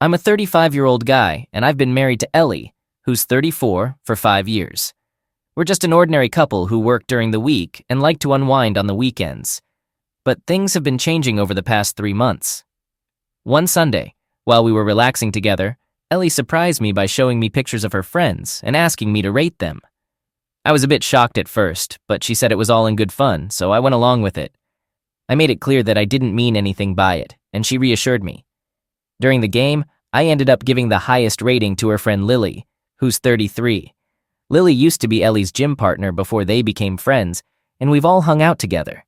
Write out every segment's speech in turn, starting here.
I'm a 35-year-old guy, and I've been married to Ellie, who's 34, for 5 years. We're just an ordinary couple who work during the week and like to unwind on the weekends. But things have been changing over the past 3 months. One Sunday, while we were relaxing together, Ellie surprised me by showing me pictures of her friends and asking me to rate them. I was a bit shocked at first, but she said it was all in good fun, so I went along with it. I made it clear that I didn't mean anything by it, and she reassured me. During the game, I ended up giving the highest rating to her friend Lily, who's 33. Lily used to be Ellie's gym partner before they became friends, and we've all hung out together.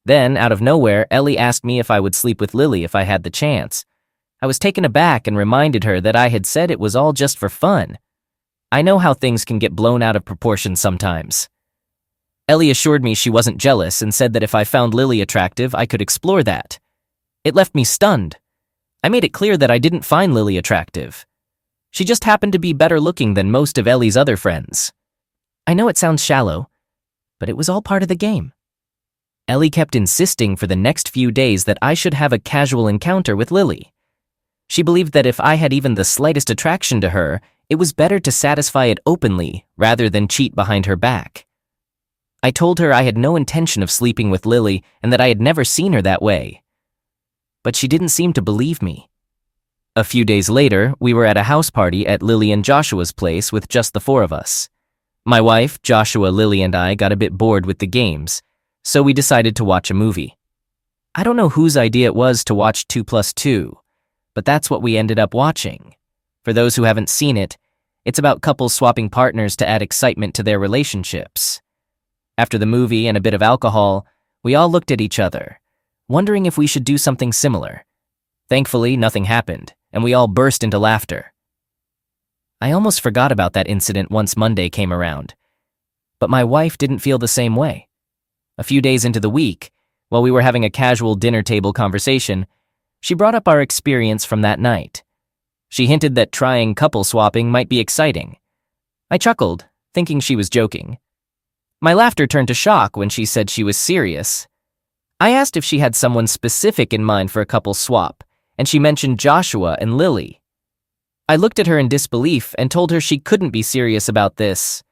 Then, out of nowhere, Ellie asked me if I would sleep with Lily if I had the chance. I was taken aback and reminded her that I had said it was all just for fun. I know how things can get blown out of proportion sometimes. Ellie assured me she wasn't jealous and said that if I found Lily attractive, I could explore that. It left me stunned. I made it clear that I didn't find Lily attractive. She just happened to be better looking than most of Ellie's other friends. I know it sounds shallow, but it was all part of the game. Ellie kept insisting for the next few days that I should have a casual encounter with Lily. She believed that if I had even the slightest attraction to her, it was better to satisfy it openly rather than cheat behind her back. I told her I had no intention of sleeping with Lily and that I had never seen her that way. But she didn't seem to believe me. A few days later, we were at a house party at Lily and Joshua's place with just the 4 of us. My wife, Joshua, Lily, and I got a bit bored with the games, so we decided to watch a movie. I don't know whose idea it was to watch 2+2, but that's what we ended up watching. For those who haven't seen it, it's about couples swapping partners to add excitement to their relationships. After the movie and a bit of alcohol, we all looked at each other, wondering if we should do something similar. Thankfully, nothing happened, and we all burst into laughter. I almost forgot about that incident once Monday came around, but my wife didn't feel the same way. A few days into the week, while we were having a casual dinner table conversation, she brought up our experience from that night. She hinted that trying couple swapping might be exciting. I chuckled, thinking she was joking. My laughter turned to shock when she said she was serious. I asked if she had someone specific in mind for a couple swap, and she mentioned Joshua and Lily. I looked at her in disbelief and told her she couldn't be serious about this.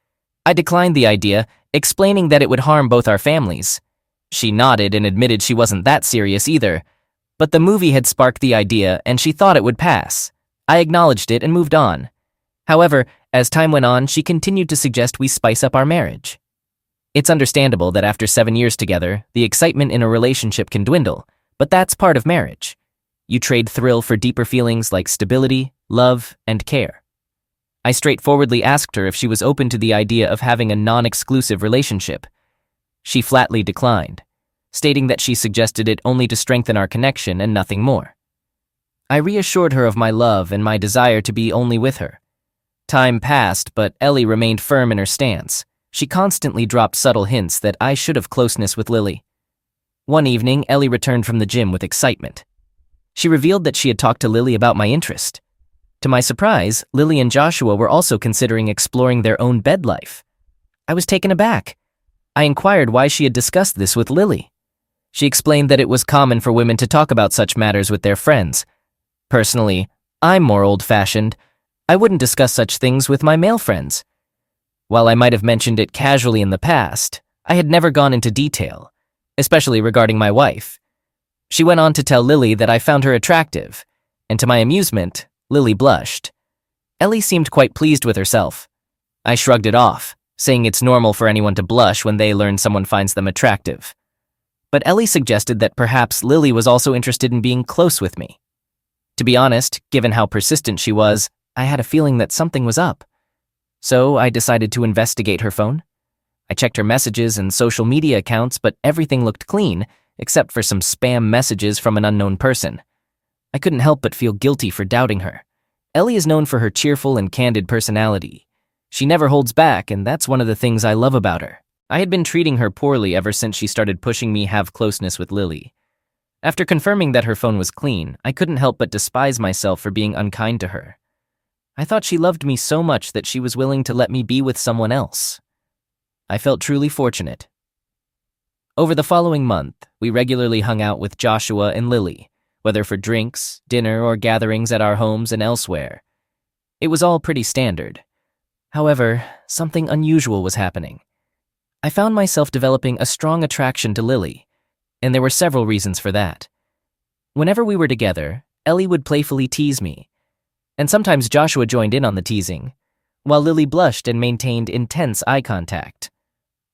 I declined the idea, explaining that it would harm both our families. She nodded and admitted she wasn't that serious either, but the movie had sparked the idea and she thought it would pass. I acknowledged it and moved on. However, as time went on, she continued to suggest we spice up our marriage. It's understandable that after 7 years together, the excitement in a relationship can dwindle, but that's part of marriage. You trade thrill for deeper feelings like stability, love, and care. I straightforwardly asked her if she was open to the idea of having a non-exclusive relationship. She flatly declined, stating that she suggested it only to strengthen our connection and nothing more. I reassured her of my love and my desire to be only with her. Time passed, but Ellie remained firm in her stance. She constantly dropped subtle hints that I should have closeness with Lily. One evening, Ellie returned from the gym with excitement. She revealed that she had talked to Lily about my interest. To my surprise, Lily and Joshua were also considering exploring their own bed life. I was taken aback. I inquired why she had discussed this with Lily. She explained that it was common for women to talk about such matters with their friends. Personally, I'm more old-fashioned. I wouldn't discuss such things with my male friends. While I might have mentioned it casually in the past, I had never gone into detail, especially regarding my wife. She went on to tell Lily that I found her attractive, and to my amusement, Lily blushed. Ellie seemed quite pleased with herself. I shrugged it off, saying it's normal for anyone to blush when they learn someone finds them attractive. But Ellie suggested that perhaps Lily was also interested in being close with me. To be honest, given how persistent she was, I had a feeling that something was up. So I decided to investigate her phone. I checked her messages and social media accounts, but everything looked clean, except for some spam messages from an unknown person. I couldn't help but feel guilty for doubting her. Ellie is known for her cheerful and candid personality. She never holds back, and that's one of the things I love about her. I had been treating her poorly ever since she started pushing me have closeness with Lily. After confirming that her phone was clean, I couldn't help but despise myself for being unkind to her. I thought she loved me so much that she was willing to let me be with someone else. I felt truly fortunate. Over the following month, we regularly hung out with Joshua and Lily, whether for drinks, dinner, or gatherings at our homes and elsewhere. It was all pretty standard. However, something unusual was happening. I found myself developing a strong attraction to Lily, and there were several reasons for that. Whenever we were together, Ellie would playfully tease me, and sometimes Joshua joined in on the teasing, while Lily blushed and maintained intense eye contact.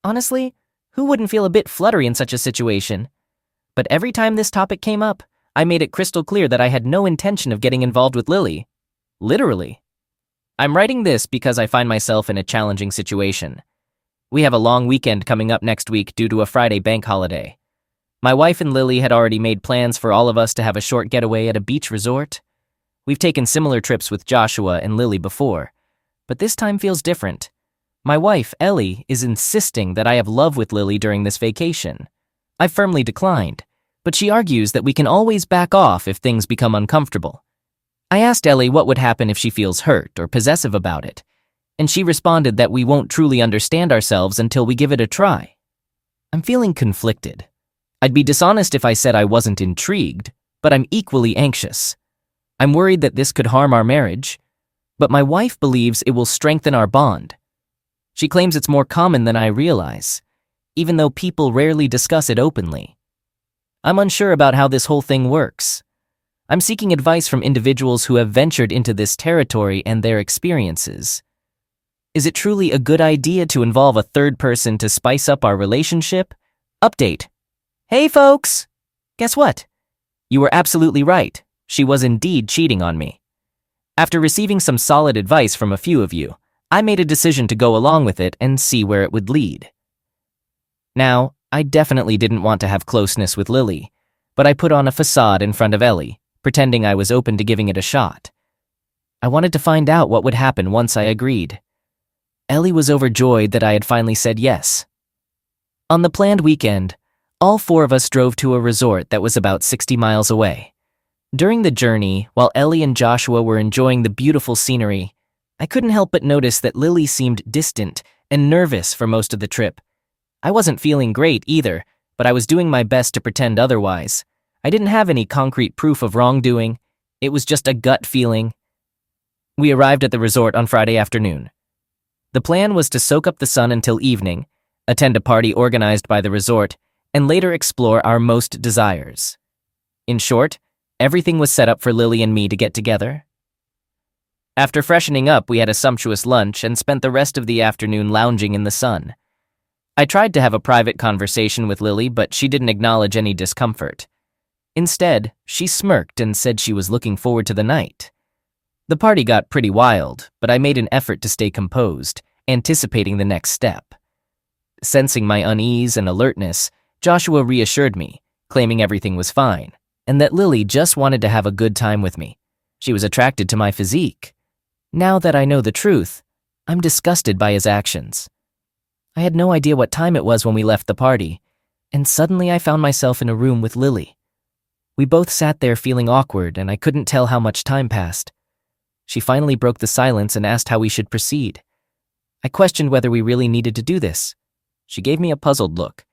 Honestly, who wouldn't feel a bit fluttery in such a situation? But every time this topic came up, I made it crystal clear that I had no intention of getting involved with Lily. Literally. I'm writing this because I find myself in a challenging situation. We have a long weekend coming up next week due to a Friday bank holiday. My wife and Lily had already made plans for all of us to have a short getaway at a beach resort. We've taken similar trips with Joshua and Lily before, but this time feels different. My wife, Ellie, is insisting that I have love with Lily during this vacation. I firmly declined, but she argues that we can always back off if things become uncomfortable. I asked Ellie what would happen if she feels hurt or possessive about it, and she responded that we won't truly understand ourselves until we give it a try. I'm feeling conflicted. I'd be dishonest if I said I wasn't intrigued, but I'm equally anxious. I'm worried that this could harm our marriage, but my wife believes it will strengthen our bond. She claims it's more common than I realize, even though people rarely discuss it openly. I'm unsure about how this whole thing works. I'm seeking advice from individuals who have ventured into this territory and their experiences. Is it truly a good idea to involve a third person to spice up our relationship? Update. Hey folks! Guess what? You were absolutely right. She was indeed cheating on me. After receiving some solid advice from a few of you, I made a decision to go along with it and see where it would lead. Now, I definitely didn't want to have closeness with Lily, but I put on a facade in front of Ellie, pretending I was open to giving it a shot. I wanted to find out what would happen once I agreed. Ellie was overjoyed that I had finally said yes. On the planned weekend, all four of us drove to a resort that was about 60 miles away. During the journey, while Ellie and Joshua were enjoying the beautiful scenery, I couldn't help but notice that Lily seemed distant and nervous for most of the trip. I wasn't feeling great either, but I was doing my best to pretend otherwise. I didn't have any concrete proof of wrongdoing. It was just a gut feeling. We arrived at the resort on Friday afternoon. The plan was to soak up the sun until evening, attend a party organized by the resort, and later explore our most desires. In short, everything was set up for Lily and me to get together. After freshening up, we had a sumptuous lunch and spent the rest of the afternoon lounging in the sun. I tried to have a private conversation with Lily, but she didn't acknowledge any discomfort. Instead, she smirked and said she was looking forward to the night. The party got pretty wild, but I made an effort to stay composed, anticipating the next step. Sensing my unease and alertness, Joshua reassured me, claiming everything was fine, and that Lily just wanted to have a good time with me. She was attracted to my physique. Now that I know the truth, I'm disgusted by his actions. I had no idea what time it was when we left the party, and suddenly I found myself in a room with Lily. We both sat there feeling awkward, and I couldn't tell how much time passed. She finally broke the silence and asked how we should proceed. I questioned whether we really needed to do this. She gave me a puzzled look.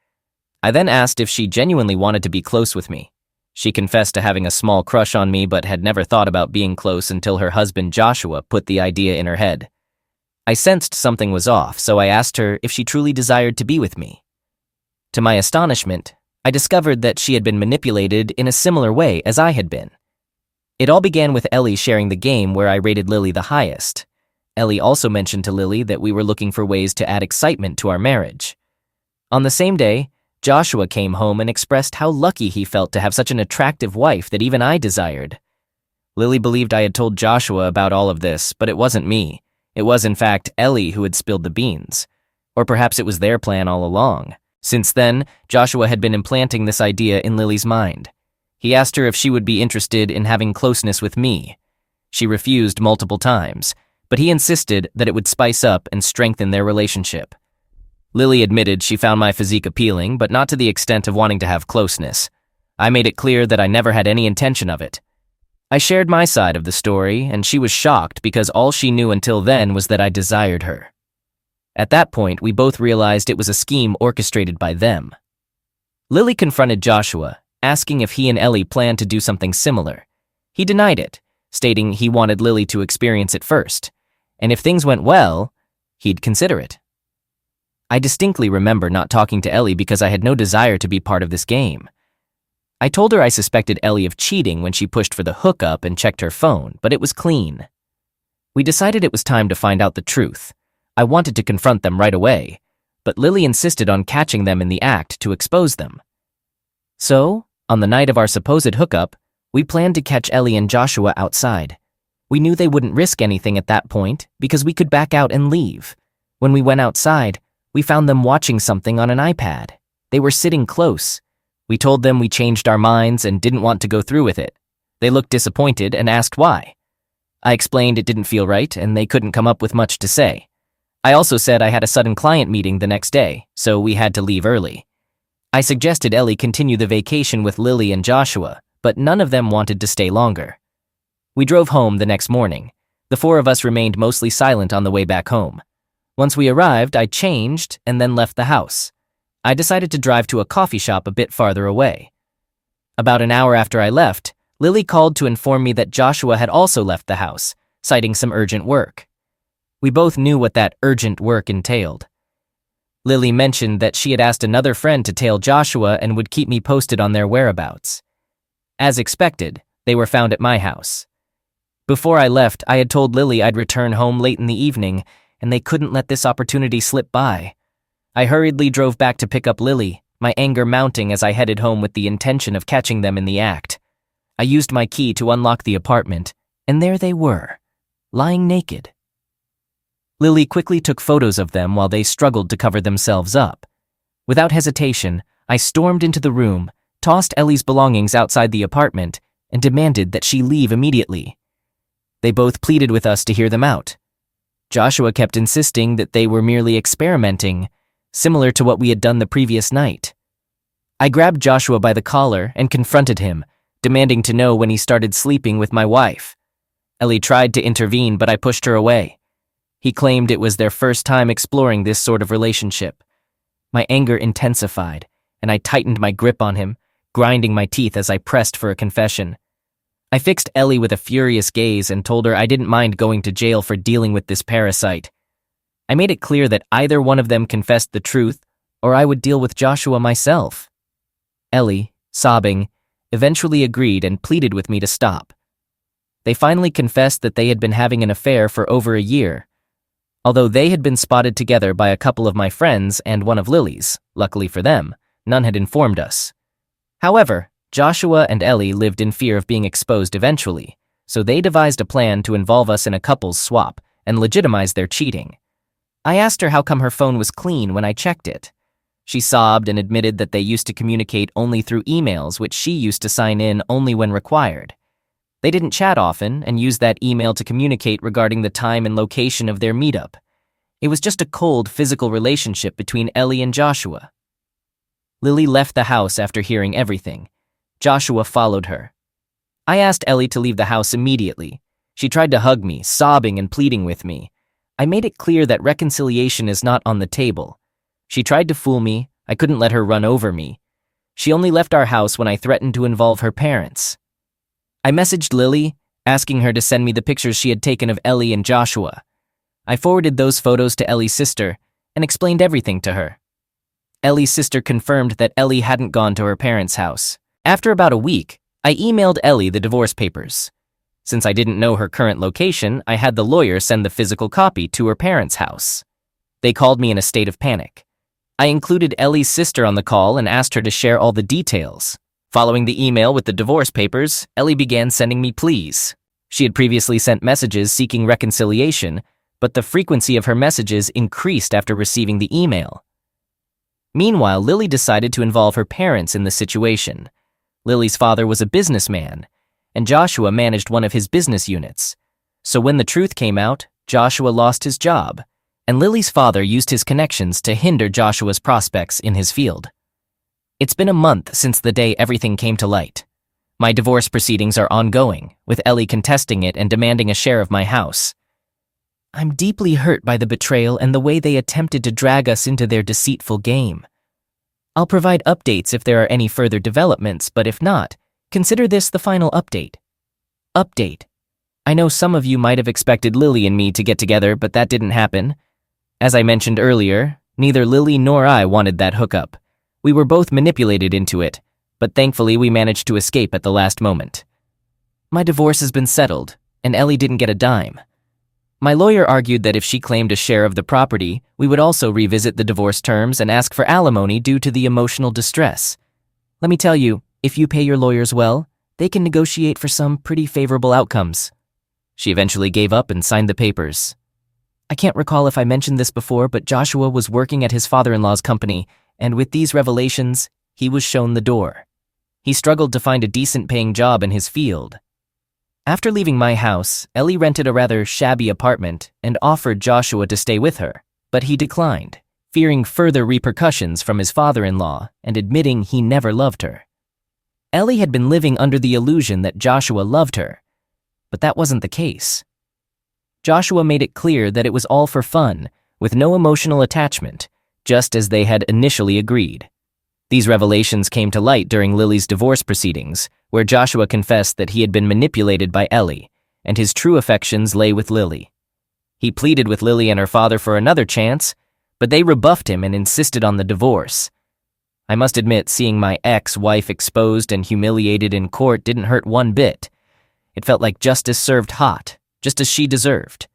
I then asked if she genuinely wanted to be close with me. She confessed to having a small crush on me but had never thought about being close until her husband Joshua put the idea in her head. I sensed something was off, so I asked her if she truly desired to be with me. To my astonishment, I discovered that she had been manipulated in a similar way as I had been. It all began with Ellie sharing the game where I rated Lily the highest. Ellie also mentioned to Lily that we were looking for ways to add excitement to our marriage. On the same day, Joshua came home and expressed how lucky he felt to have such an attractive wife that even I desired. Lily believed I had told Joshua about all of this, but it wasn't me. It was, in fact, Ellie who had spilled the beans. Or perhaps it was their plan all along. Since then, Joshua had been implanting this idea in Lily's mind. He asked her if she would be interested in having closeness with me. She refused multiple times, but he insisted that it would spice up and strengthen their relationship. Lily admitted she found my physique appealing, but not to the extent of wanting to have closeness. I made it clear that I never had any intention of it. I shared my side of the story, and she was shocked because all she knew until then was that I desired her. At that point, we both realized it was a scheme orchestrated by them. Lily confronted Joshua, asking if he and Ellie planned to do something similar. He denied it, stating he wanted Lily to experience it first, and if things went well, he'd consider it. I distinctly remember not talking to Ellie because I had no desire to be part of this game. I told her I suspected Ellie of cheating when she pushed for the hookup and checked her phone, but it was clean. We decided it was time to find out the truth. I wanted to confront them right away, but Lily insisted on catching them in the act to expose them. So, on the night of our supposed hookup, we planned to catch Ellie and Joshua outside. We knew they wouldn't risk anything at that point because we could back out and leave. When we went outside, we found them watching something on an iPad. They were sitting close. We told them we changed our minds and didn't want to go through with it. They looked disappointed and asked why. I explained it didn't feel right and they couldn't come up with much to say. I also said I had a sudden client meeting the next day, so we had to leave early. I suggested Ellie continue the vacation with Lily and Joshua, but none of them wanted to stay longer. We drove home the next morning. The four of us remained mostly silent on the way back home. Once we arrived, I changed and then left the house. I decided to drive to a coffee shop a bit farther away. About an hour after I left, Lily called to inform me that Joshua had also left the house, citing some urgent work. We both knew what that urgent work entailed. Lily mentioned that she had asked another friend to tail Joshua and would keep me posted on their whereabouts. As expected, they were found at my house. Before I left, I had told Lily I'd return home late in the evening, and they couldn't let this opportunity slip by. I hurriedly drove back to pick up Lily, my anger mounting as I headed home with the intention of catching them in the act. I used my key to unlock the apartment, and there they were, lying naked. Lily quickly took photos of them while they struggled to cover themselves up. Without hesitation, I stormed into the room, tossed Ellie's belongings outside the apartment, and demanded that she leave immediately. They both pleaded with us to hear them out. Joshua kept insisting that they were merely experimenting, similar to what we had done the previous night. I grabbed Joshua by the collar and confronted him, demanding to know when he started sleeping with my wife. Ellie tried to intervene, but I pushed her away. He claimed it was their first time exploring this sort of relationship. My anger intensified, and I tightened my grip on him, grinding my teeth as I pressed for a confession. I fixed Ellie with a furious gaze and told her I didn't mind going to jail for dealing with this parasite. I made it clear that either one of them confessed the truth, or I would deal with Joshua myself. Ellie, sobbing, eventually agreed and pleaded with me to stop. They finally confessed that they had been having an affair for over a year. Although they had been spotted together by a couple of my friends and one of Lily's, luckily for them, none had informed us. However, Joshua and Ellie lived in fear of being exposed eventually, so they devised a plan to involve us in a couples swap and legitimize their cheating. I asked her how come her phone was clean when I checked it. She sobbed and admitted that they used to communicate only through emails, which she used to sign in only when required. They didn't chat often and used that email to communicate regarding the time and location of their meetup. It was just a cold physical relationship between Ellie and Joshua. Lily left the house after hearing everything. Joshua followed her. I asked Ellie to leave the house immediately. She tried to hug me, sobbing and pleading with me. I made it clear that reconciliation is not on the table. She tried to fool me. I couldn't let her run over me. She only left our house when I threatened to involve her parents. I messaged Lily, asking her to send me the pictures she had taken of Ellie and Joshua. I forwarded those photos to Ellie's sister and explained everything to her. Ellie's sister confirmed that Ellie hadn't gone to her parents' house. After about a week, I emailed Ellie the divorce papers. Since I didn't know her current location, I had the lawyer send the physical copy to her parents' house. They called me in a state of panic. I included Ellie's sister on the call and asked her to share all the details. Following the email with the divorce papers, Ellie began sending me pleas. She had previously sent messages seeking reconciliation, but the frequency of her messages increased after receiving the email. Meanwhile, Lily decided to involve her parents in the situation. Lily's father was a businessman, and Joshua managed one of his business units. So when the truth came out, Joshua lost his job, and Lily's father used his connections to hinder Joshua's prospects in his field. It's been a month since the day everything came to light. My divorce proceedings are ongoing, with Ellie contesting it and demanding a share of my house. I'm deeply hurt by the betrayal and the way they attempted to drag us into their deceitful game. I'll provide updates if there are any further developments, but if not, consider this the final update. Update. I know some of you might have expected Lily and me to get together, but that didn't happen. As I mentioned earlier, neither Lily nor I wanted that hookup. We were both manipulated into it, but thankfully we managed to escape at the last moment. My divorce has been settled, and Ellie didn't get a dime. My lawyer argued that if she claimed a share of the property, we would also revisit the divorce terms and ask for alimony due to the emotional distress. Let me tell you, if you pay your lawyers well, they can negotiate for some pretty favorable outcomes. She eventually gave up and signed the papers. I can't recall if I mentioned this before, but Joshua was working at his father-in-law's company, and with these revelations, he was shown the door. He struggled to find a decent-paying job in his field. After leaving my house, Ellie rented a rather shabby apartment and offered Joshua to stay with her, but he declined, fearing further repercussions from his father-in-law and admitting he never loved her. Ellie had been living under the illusion that Joshua loved her, but that wasn't the case. Joshua made it clear that it was all for fun, with no emotional attachment, just as they had initially agreed. These revelations came to light during Lily's divorce proceedings, where Joshua confessed that he had been manipulated by Ellie, and his true affections lay with Lily. He pleaded with Lily and her father for another chance, but they rebuffed him and insisted on the divorce. I must admit, seeing my ex-wife exposed and humiliated in court didn't hurt one bit. It felt like justice served hot, just as she deserved.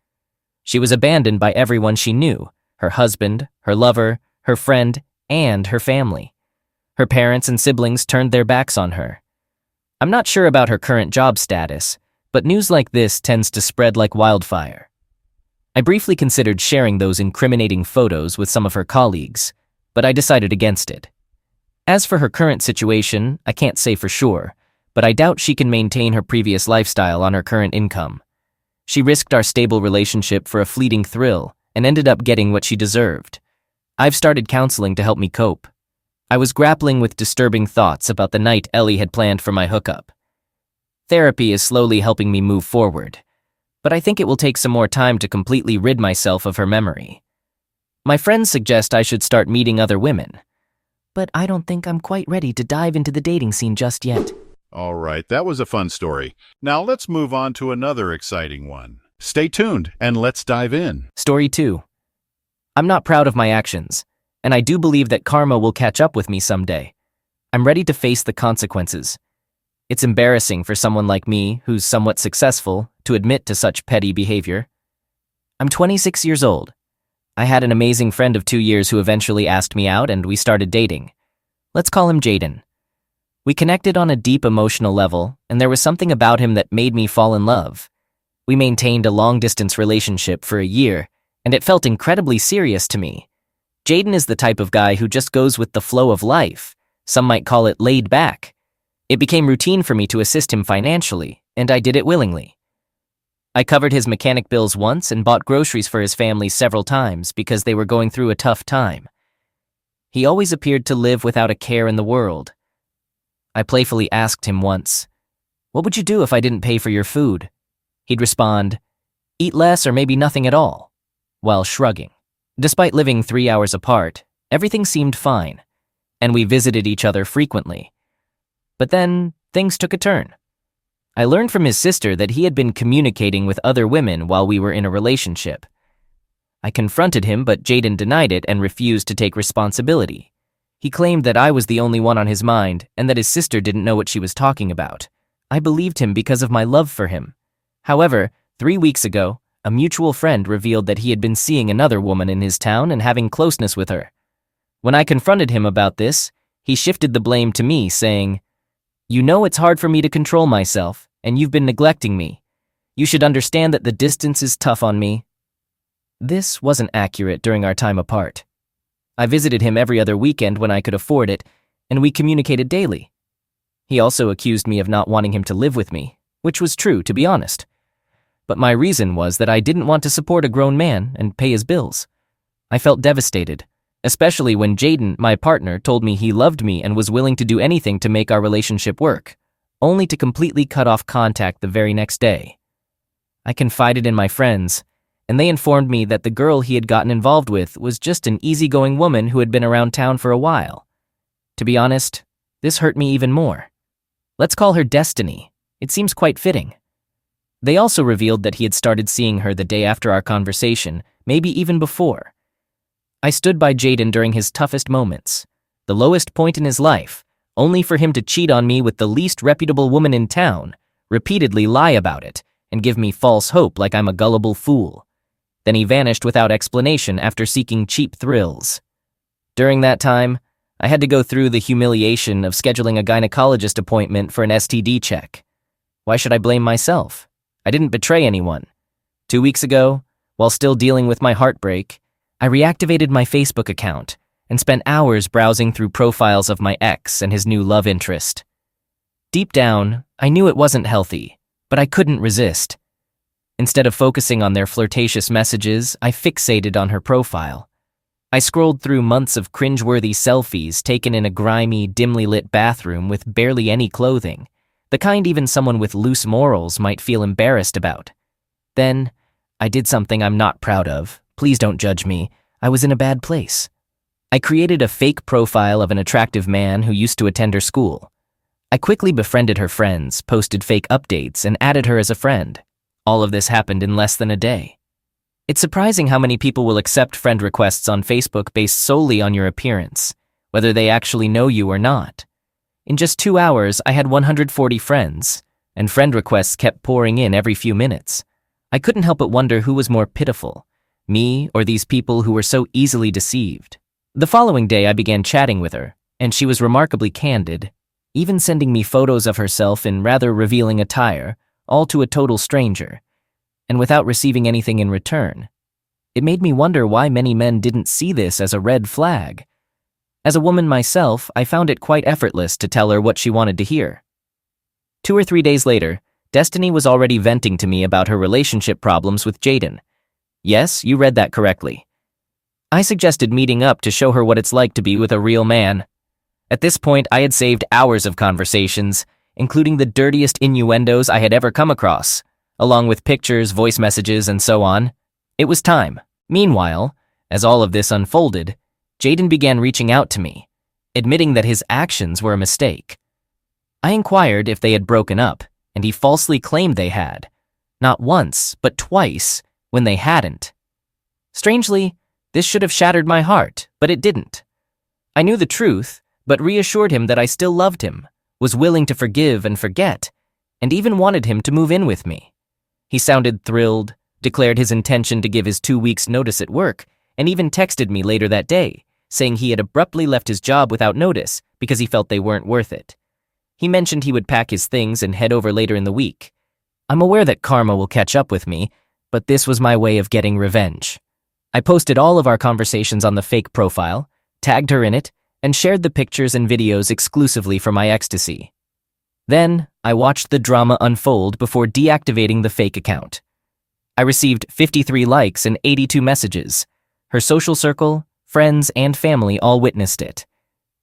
She was abandoned by everyone she knew, her husband, her lover, her friend, and her family. Her parents and siblings turned their backs on her. I'm not sure about her current job status, but news like this tends to spread like wildfire. I briefly considered sharing those incriminating photos with some of her colleagues, but I decided against it. As for her current situation, I can't say for sure, but I doubt she can maintain her previous lifestyle on her current income. She risked our stable relationship for a fleeting thrill and ended up getting what she deserved. I've started counseling to help me cope. I was grappling with disturbing thoughts about the night Ellie had planned for my hookup. Therapy is slowly helping me move forward, but I think it will take some more time to completely rid myself of her memory. My friends suggest I should start meeting other women, but I don't think I'm quite ready to dive into the dating scene just yet. All right, that was a fun story. Now let's move on to another exciting one. Stay tuned and let's dive in. Story 2. I'm not proud of my actions, and I do believe that karma will catch up with me someday. I'm ready to face the consequences. It's embarrassing for someone like me, who's somewhat successful, to admit to such petty behavior. I'm 26 years old. I had an amazing friend of 2 years who eventually asked me out and we started dating. Let's call him Jaden. We connected on a deep emotional level, and there was something about him that made me fall in love. We maintained a long-distance relationship for a year, and it felt incredibly serious to me. Jaden is the type of guy who just goes with the flow of life. Some might call it laid back. It became routine for me to assist him financially, and I did it willingly. I covered his mechanic bills once and bought groceries for his family several times because they were going through a tough time. He always appeared to live without a care in the world. I playfully asked him once, "What would you do if I didn't pay for your food?" He'd respond, "Eat less or maybe nothing at all," while shrugging. Despite living 3 hours apart, everything seemed fine, and we visited each other frequently. But then, things took a turn. I learned from his sister that he had been communicating with other women while we were in a relationship. I confronted him, but Jaden denied it and refused to take responsibility. He claimed that I was the only one on his mind and that his sister didn't know what she was talking about. I believed him because of my love for him. However, 3 weeks ago, a mutual friend revealed that he had been seeing another woman in his town and having closeness with her. When I confronted him about this, he shifted the blame to me, saying, "You know it's hard for me to control myself, and you've been neglecting me. You should understand that the distance is tough on me." This wasn't accurate during our time apart. I visited him every other weekend when I could afford it, and we communicated daily. He also accused me of not wanting him to live with me, which was true, to be honest. But my reason was that I didn't want to support a grown man and pay his bills. I felt devastated, especially when Jaden, my partner, told me he loved me and was willing to do anything to make our relationship work, only to completely cut off contact the very next day. I confided in my friends, and they informed me that the girl he had gotten involved with was just an easygoing woman who had been around town for a while. To be honest, this hurt me even more. Let's call her Destiny. It seems quite fitting. They also revealed that he had started seeing her the day after our conversation, maybe even before. I stood by Jaden during his toughest moments, the lowest point in his life, only for him to cheat on me with the least reputable woman in town, repeatedly lie about it, and give me false hope like I'm a gullible fool. Then he vanished without explanation after seeking cheap thrills. During that time, I had to go through the humiliation of scheduling a gynecologist appointment for an STD check. Why should I blame myself? I didn't betray anyone. 2 weeks ago, while still dealing with my heartbreak, I reactivated my Facebook account and spent hours browsing through profiles of my ex and his new love interest. Deep down, I knew it wasn't healthy, but I couldn't resist. Instead of focusing on their flirtatious messages, I fixated on her profile. I scrolled through months of cringeworthy selfies taken in a grimy, dimly lit bathroom with barely any clothing, the kind even someone with loose morals might feel embarrassed about. Then, I did something I'm not proud of. Please don't judge me. I was in a bad place. I created a fake profile of an attractive man who used to attend her school. I quickly befriended her friends, posted fake updates, and added her as a friend. All of this happened in less than a day. It's surprising how many people will accept friend requests on Facebook based solely on your appearance, whether they actually know you or not. In just 2 hours, I had 140 friends, and friend requests kept pouring in every few minutes. I couldn't help but wonder who was more pitiful, me or these people who were so easily deceived. The following day, I began chatting with her, and she was remarkably candid, even sending me photos of herself in rather revealing attire, all to a total stranger, and without receiving anything in return. It made me wonder why many men didn't see this as a red flag. As a woman myself, I found it quite effortless to tell her what she wanted to hear. 2 or 3 days later, Destiny was already venting to me about her relationship problems with Jaden. Yes, you read that correctly. I suggested meeting up to show her what it's like to be with a real man. At this point, I had saved hours of conversations, including the dirtiest innuendos I had ever come across, along with pictures, voice messages, and so on. It was time. Meanwhile, as all of this unfolded, Jaden began reaching out to me, admitting that his actions were a mistake. I inquired if they had broken up, and he falsely claimed they had. Not once, but twice, when they hadn't. Strangely, this should have shattered my heart, but it didn't. I knew the truth, but reassured him that I still loved him, was willing to forgive and forget, and even wanted him to move in with me. He sounded thrilled, declared his intention to give his 2 weeks' notice at work, and even texted me later that day, saying he had abruptly left his job without notice because he felt they weren't worth it. He mentioned he would pack his things and head over later in the week. I'm aware that karma will catch up with me, but this was my way of getting revenge. I posted all of our conversations on the fake profile, tagged her in it, and shared the pictures and videos exclusively for my ex to see. Then, I watched the drama unfold before deactivating the fake account. I received 53 likes and 82 messages. Her social circle, friends, and family all witnessed it.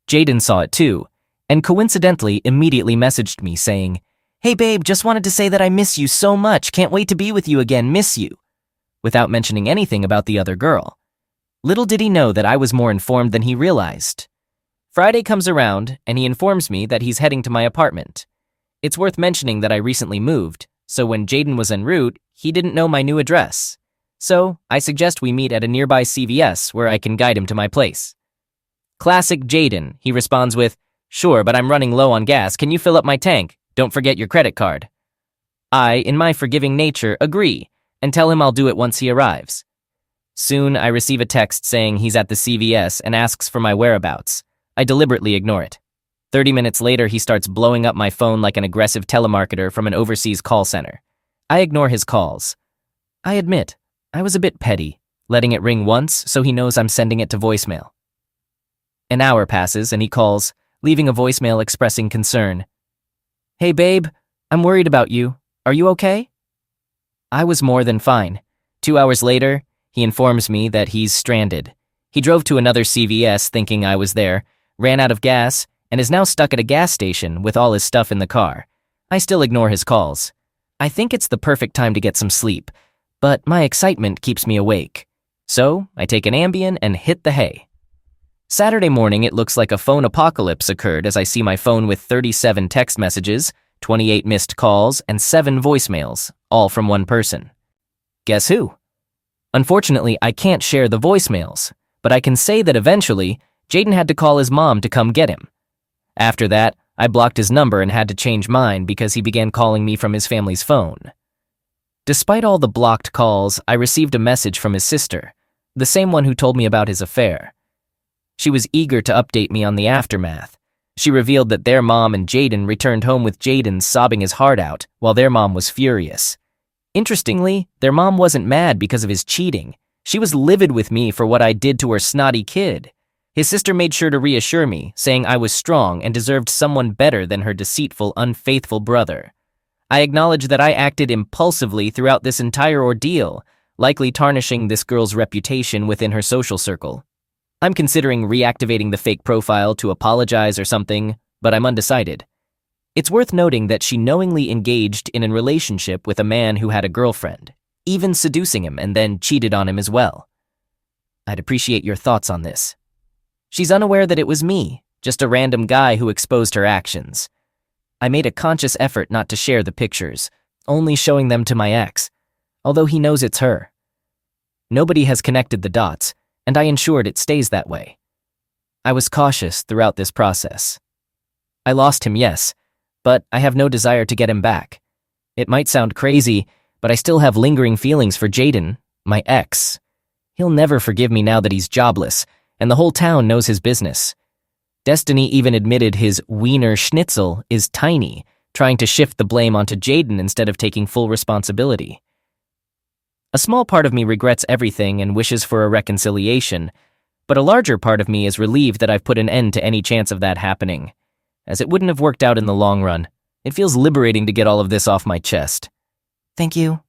Jaden saw it too, and coincidentally immediately messaged me saying, "Hey babe, just wanted to say that I miss you so much, can't wait to be with you again, miss you," without mentioning anything about the other girl. Little did he know that I was more informed than he realized. Friday comes around, and he informs me that he's heading to my apartment. It's worth mentioning that I recently moved, so when Jaden was en route, he didn't know my new address. So, I suggest we meet at a nearby CVS where I can guide him to my place. Classic Jaden, he responds with, "Sure, but I'm running low on gas. Can you fill up my tank? Don't forget your credit card." I, in my forgiving nature, agree, and tell him I'll do it once he arrives. Soon, I receive a text saying he's at the CVS and asks for my whereabouts. I deliberately ignore it. 30 minutes later, he starts blowing up my phone like an aggressive telemarketer from an overseas call center. I ignore his calls. I admit, I was a bit petty, letting it ring once so he knows I'm sending it to voicemail. An hour passes and he calls, leaving a voicemail expressing concern. "Hey babe, I'm worried about you. Are you okay?" I was more than fine. 2 hours later, he informs me that he's stranded. He drove to another CVS thinking I was there, ran out of gas, and is now stuck at a gas station with all his stuff in the car. I still ignore his calls. I think it's the perfect time to get some sleep, but my excitement keeps me awake. So, I take an Ambien and hit the hay. Saturday morning, it looks like a phone apocalypse occurred as I see my phone with 37 text messages, 28 missed calls, and 7 voicemails, all from one person. Guess who? Unfortunately, I can't share the voicemails, but I can say that eventually, Jaden had to call his mom to come get him. After that, I blocked his number and had to change mine because he began calling me from his family's phone. Despite all the blocked calls, I received a message from his sister, the same one who told me about his affair. She was eager to update me on the aftermath. She revealed that their mom and Jaden returned home with Jaden sobbing his heart out while their mom was furious. Interestingly, their mom wasn't mad because of his cheating. She was livid with me for what I did to her snotty kid. His sister made sure to reassure me, saying I was strong and deserved someone better than her deceitful, unfaithful brother. I acknowledge that I acted impulsively throughout this entire ordeal, likely tarnishing this girl's reputation within her social circle. I'm considering reactivating the fake profile to apologize or something, but I'm undecided. It's worth noting that she knowingly engaged in a relationship with a man who had a girlfriend, even seducing him and then cheated on him as well. I'd appreciate your thoughts on this. She's unaware that it was me, just a random guy who exposed her actions. I made a conscious effort not to share the pictures, only showing them to my ex, although he knows it's her. Nobody has connected the dots, and I ensured it stays that way. I was cautious throughout this process. I lost him, yes, but I have no desire to get him back. It might sound crazy, but I still have lingering feelings for Jaden, my ex. He'll never forgive me now that he's jobless, and the whole town knows his business. Destiny even admitted his wiener schnitzel is tiny, trying to shift the blame onto Jaden instead of taking full responsibility. A small part of me regrets everything and wishes for a reconciliation, but a larger part of me is relieved that I've put an end to any chance of that happening, as it wouldn't have worked out in the long run. It feels liberating to get all of this off my chest. Thank you.